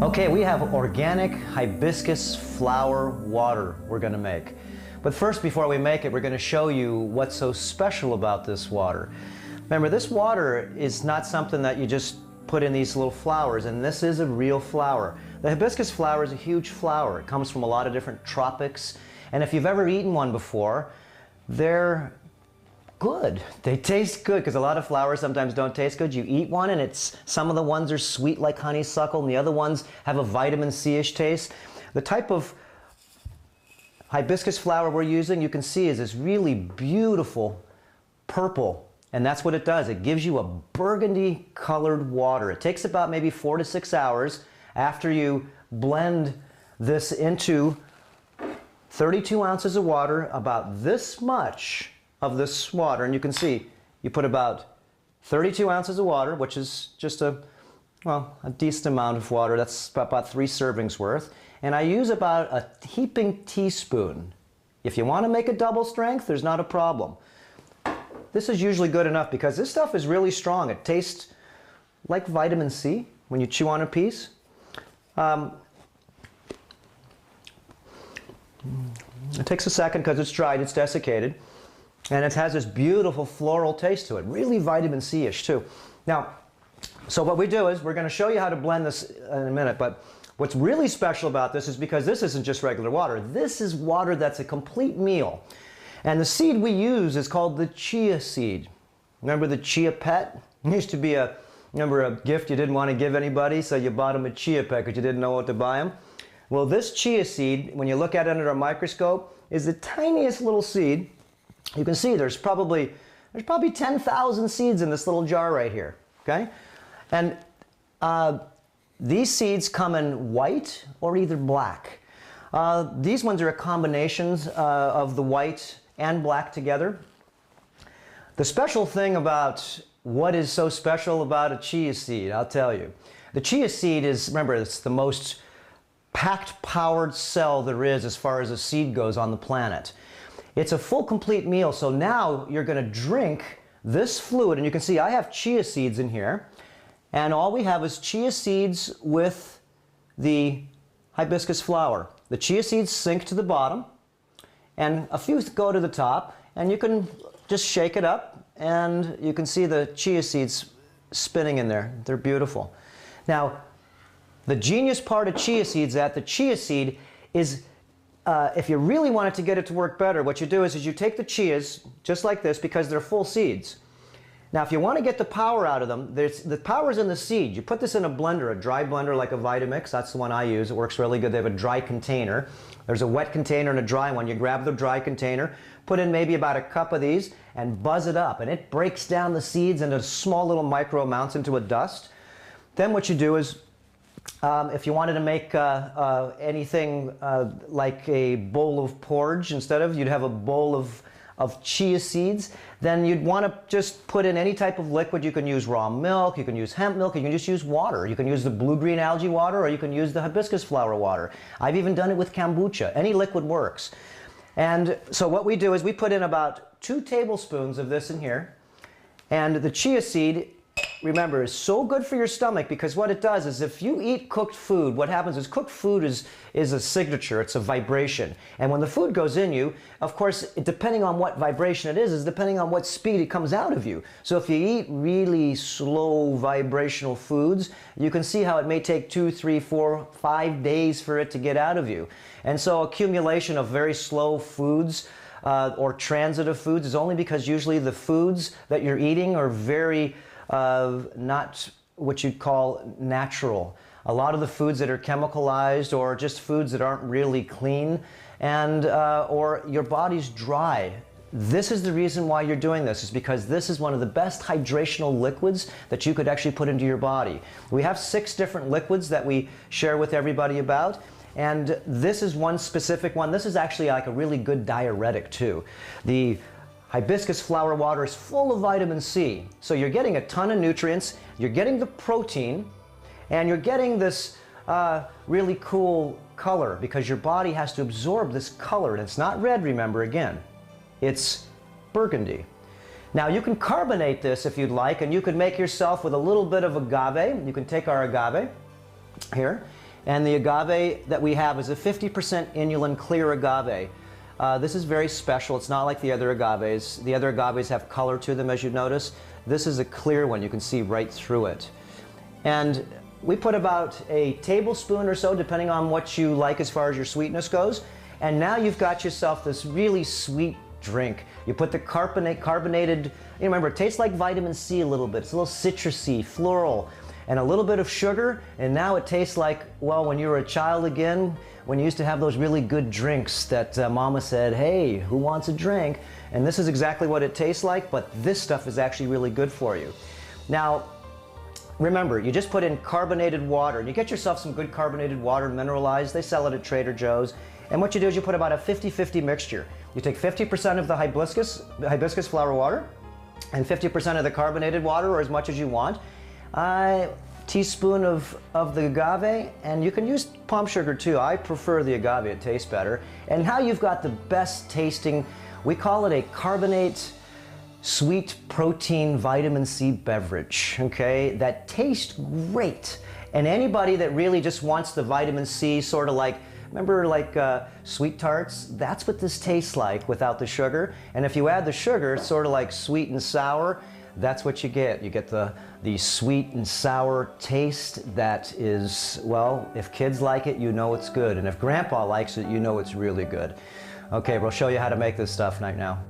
Okay, we have organic hibiscus flower water we're going to make. But first, before we make it, we're going to show you what's so special about this water. Remember, this water is not something that you just put in these little flowers, and this is a real flower. The hibiscus flower is a huge flower. It comes from a lot of different tropics, and if you've ever eaten one before, they're good. They taste good, because a lot of flowers sometimes don't taste good. You eat one and some of the ones are sweet like honeysuckle, and the other ones have a vitamin C-ish taste. The type of hibiscus flower we're using, you can see, is this really beautiful purple, and that's what it does. It gives you a burgundy colored water. It takes about maybe 4 to 6 hours after you blend this into 32 ounces of water, about this much of this water, and you can see you put about 32 ounces of water, which is just a decent amount of water. That's about 3 servings worth, and I use about a heaping teaspoon. If you want to make a double strength, there's not a problem. This is usually good enough because this stuff is really strong. It tastes like vitamin C when you chew on a piece. It takes a second because it's dried, it's desiccated. And it has this beautiful floral taste to it, really vitamin C-ish too. Now, so what we do is, we're going to show you how to blend this in a minute, but what's really special about this is because this isn't just regular water. This is water that's a complete meal. And the seed we use is called the chia seed. Remember the chia pet? It used to be a gift you didn't want to give anybody, so you bought them a chia pet because you didn't know what to buy them. Well, this chia seed, when you look at it under a microscope, is the tiniest little seed. You can see there's probably 10,000 seeds in this little jar right here, okay? And these seeds come in white or either black. These ones are combinations of the white and black together. The special thing about what is so special about a chia seed, I'll tell you. The chia seed is, remember, it's the most packed powered cell there is as far as a seed goes on the planet. It's a full complete meal, so now you're going to drink this fluid, and you can see I have chia seeds in here, and all we have is chia seeds with the hibiscus flower. The chia seeds sink to the bottom, and a few go to the top, and you can just shake it up, and you can see the chia seeds spinning in there. They're beautiful. Now, the genius part of chia seeds, that the chia seed is, if you really wanted to get it to work better, what you do is you take the chias, just like this, because they're full seeds. Now, if you want to get the power out of them, the power's in the seed. You put this in a blender, a dry blender like a Vitamix. That's the one I use. It works really good. They have a dry container. There's a wet container and a dry one. You grab the dry container, put in maybe about a cup of these, and buzz it up. And it breaks down the seeds into small little micro amounts into a dust. Then what you do is, if you wanted to make anything like a bowl of porridge instead of, you'd have a bowl of chia seeds, then you'd want to just put in any type of liquid. You can use raw milk, you can use hemp milk, you can just use water. You can use the blue-green algae water, or you can use the hibiscus flower water. I've even done it with kombucha. Any liquid works. And so what we do is we put in about 2 tablespoons of this in here, and the chia seed, remember, is so good for your stomach, because what it does is, if you eat cooked food, what happens is cooked food is a signature, it's a vibration. And when the food goes in you, of course, depending on what vibration it is depending on what speed it comes out of you. So if you eat really slow vibrational foods, you can see how it may take 2, 3, 4, 5 days for it to get out of you. And so accumulation of very slow foods or transitive foods is only because usually the foods that you're eating are very not what you'd call natural. A lot of the foods that are chemicalized, or just foods that aren't really clean, and or your body's dry. This is the reason why you're doing this, is because this is one of the best hydrational liquids that you could actually put into your body. We have 6 different liquids that we share with everybody about, and this is one specific one. This is actually like a really good diuretic too. The hibiscus flower water is full of vitamin C, so you're getting a ton of nutrients, you're getting the protein, and you're getting this really cool color, because your body has to absorb this color, and it's not red, remember, again, it's burgundy. Now you can carbonate this if you'd like, and you could make yourself with a little bit of agave. You can take our agave here, And the agave that we have is a 50% inulin clear agave. This is very special. It's not like the other agaves. The other agaves have color to them, as you notice. This is a clear one. You can see right through it. And we put about a tablespoon or so, depending on what you like as far as your sweetness goes. And now you've got yourself this really sweet drink. You put the carbonated, remember, it tastes like vitamin C a little bit. It's a little citrusy, floral, and a little bit of sugar. And now it tastes like, well, when you were a child again, when you used to have those really good drinks that Mama said, hey, who wants a drink? And this is exactly what it tastes like, but this stuff is actually really good for you. Now, remember, you just put in carbonated water, and you get yourself some good carbonated water, mineralized. They sell it at Trader Joe's. And what you do is you put about a 50-50 mixture. You take 50% of the hibiscus flower water and 50% of the carbonated water, or as much as you want. A teaspoon of the agave, and you can use palm sugar too. I prefer the agave, it tastes better. And now you've got the best tasting, we call it a carbonate sweet protein vitamin C beverage, okay, that tastes great. And anybody that really just wants the vitamin C, sort of like, remember like sweet tarts? That's what this tastes like without the sugar. And if you add the sugar, it's sort of like sweet and sour. That's what you get. You get the sweet and sour taste that is, well, if kids like it, you know it's good. And if Grandpa likes it, you know it's really good. Okay, we'll show you how to make this stuff right now.